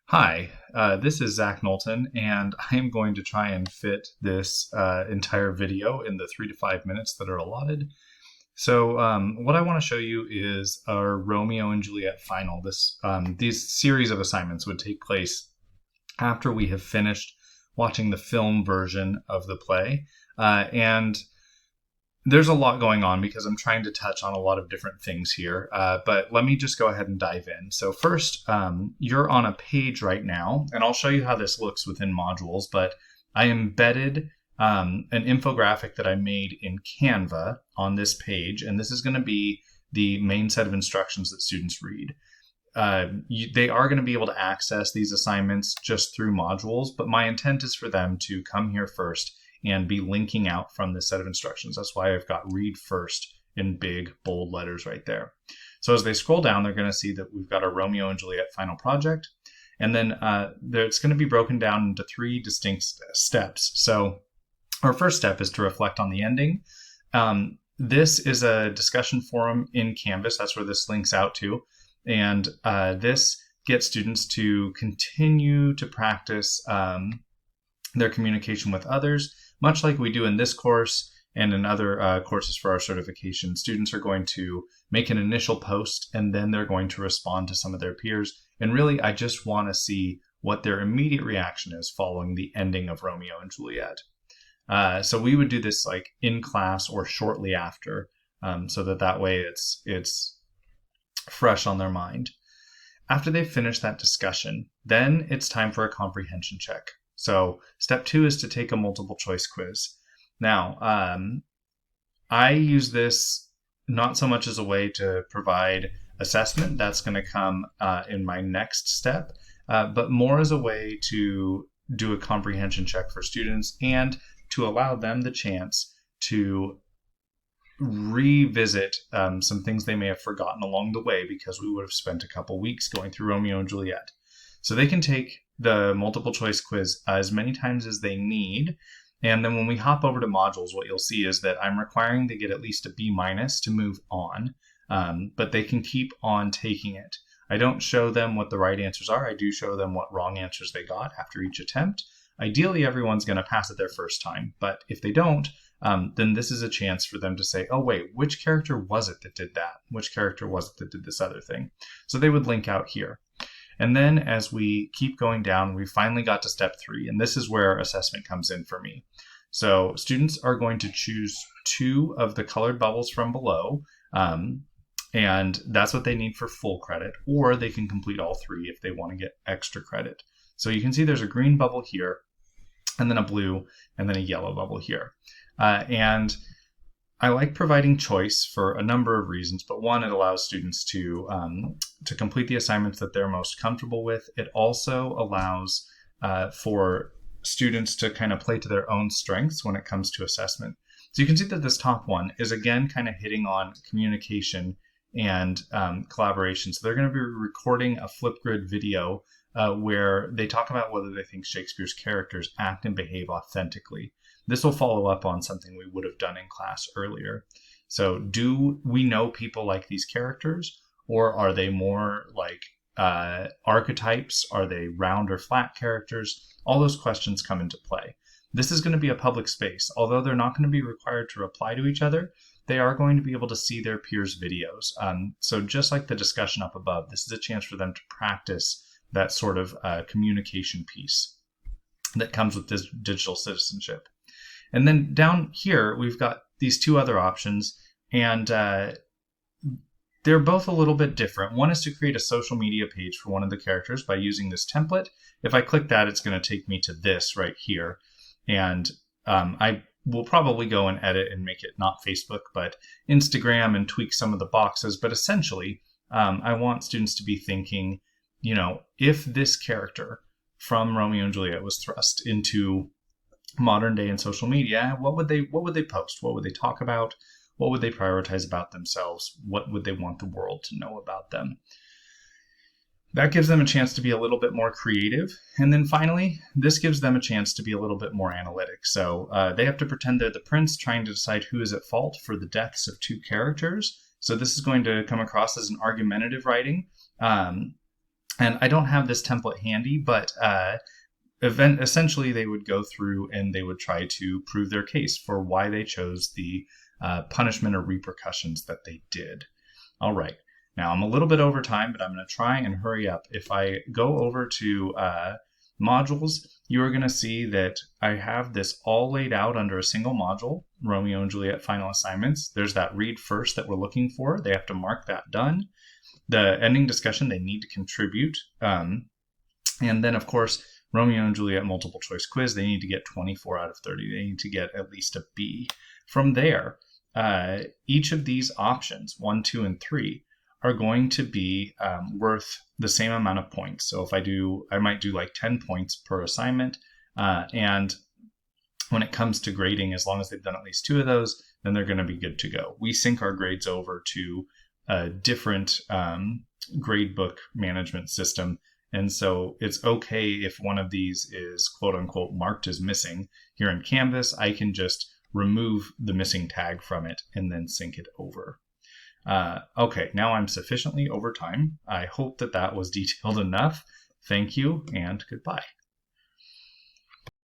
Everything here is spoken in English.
Hi, this is Zach Knowlton, and I am going to try and fit this entire video in the 3 to 5 minutes that are allotted. What I want to show you is our Romeo and Juliet final. These series of assignments would take place after we have finished watching the film version of the play, and there's a lot going on because I'm trying to touch on a lot of different things here. But let me just go ahead and dive in. So first, you're on a page right now, and I'll show you how this looks within modules. But I embedded an infographic that I made in Canva on this page, and this is going to be the main set of instructions that students read. They are going to be able to access these assignments just through modules, but my intent is for them to come here first and be linking out from this set of instructions. That's why I've got read first in big, bold letters right there. So as they scroll down, they're going to see that we've got our Romeo and Juliet final project. And then it's going to be broken down into 3 distinct steps. So our first step is to reflect on the ending. This is a discussion forum in Canvas. That's where this links out to. And this gets students to continue to practice their communication with others, much like we do in this course and in other courses for our certification. Students are going to make an initial post, and then they're going to respond to some of their peers. And really, I just want to see what their immediate reaction is following the ending of Romeo and Juliet. So we would do this like in class or shortly after, so that way it's fresh on their mind. After they've finished that discussion, then it's time for a comprehension check. So step 2 is to take a multiple choice quiz. Now, I use this not so much as a way to provide assessment. That's going to come in my next step, but more as a way to do a comprehension check for students and to allow them the chance to revisit some things they may have forgotten along the way because we would have spent a couple weeks going through Romeo and Juliet. So they can take the multiple choice quiz as many times as they need. And then when we hop over to modules, what you'll see is that I'm requiring they get at least a B- to move on, but they can keep on taking it. I don't show them what the right answers are. I do show them what wrong answers they got after each attempt. Ideally, everyone's going to pass it their first time, but if they don't, then this is a chance for them to say, oh, wait, which character was it that did that? Which character was it that did this other thing? So they would link out here. And then as we keep going down, we finally got to step 3, and this is where assessment comes in for me. So students are going to choose 2 of the colored bubbles from below, and that's what they need for full credit, or they can complete all 3 if they want to get extra credit. So you can see there's a green bubble here, and then a blue, and then a yellow bubble here. And I like providing choice for a number of reasons, but one, it allows students to complete the assignments that they're most comfortable with. It also allows for students to kind of play to their own strengths when it comes to assessment. So you can see that this top one is again kind of hitting on communication and collaboration. So they're going to be recording a Flipgrid video where they talk about whether they think Shakespeare's characters act and behave authentically. This will follow up on something we would have done in class earlier. So do we know people like these characters, or are they more like archetypes? Are they round or flat characters? All those questions come into play. This is going to be a public space. Although they're not going to be required to reply to each other, they are going to be able to see their peers' videos. So just like the discussion up above, this is a chance for them to practice that sort of communication piece that comes with this digital citizenship. And then down here, we've got these 2 other options, and they're both a little bit different. One is to create a social media page for one of the characters by using this template. If I click that, it's going to take me to this right here. And I will probably go and edit and make it not Facebook, but Instagram, and tweak some of the boxes. But essentially, I want students to be thinking, if this character from Romeo and Juliet was thrust into modern day and social media, what would they post? What would they talk about? What would they prioritize about themselves? What would they want the world to know about them? That gives them a chance to be a little bit more creative. And then finally, this gives them a chance to be a little bit more analytic. So they have to pretend they're the prince trying to decide who is at fault for the deaths of 2 characters. So this is going to come across as an argumentative writing. And I don't have this template handy, but essentially they would go through and they would try to prove their case for why they chose the punishment or repercussions that they did. All right. Now I'm a little bit over time, but I'm going to try and hurry up. If I go over to modules, you are going to see that I have this all laid out under a single module, Romeo and Juliet final assignments. There's that read first that we're looking for. They have to mark that done. The ending discussion, they need to contribute. And then, of course, Romeo and Juliet multiple choice quiz, they need to get 24 out of 30. They need to get at least a B. From there, each of these options, 1, 2, and 3, are going to be worth the same amount of points. So if I might do like 10 points per assignment. And when it comes to grading, as long as they've done at least 2 of those, then they're going to be good to go. We sync our grades over to a different grade book management system. And so it's okay if one of these is quote unquote marked as missing. Here in Canvas, I can just remove the missing tag from it and then sync it over. Okay, now I'm sufficiently over time. I hope that was detailed enough. Thank you and goodbye.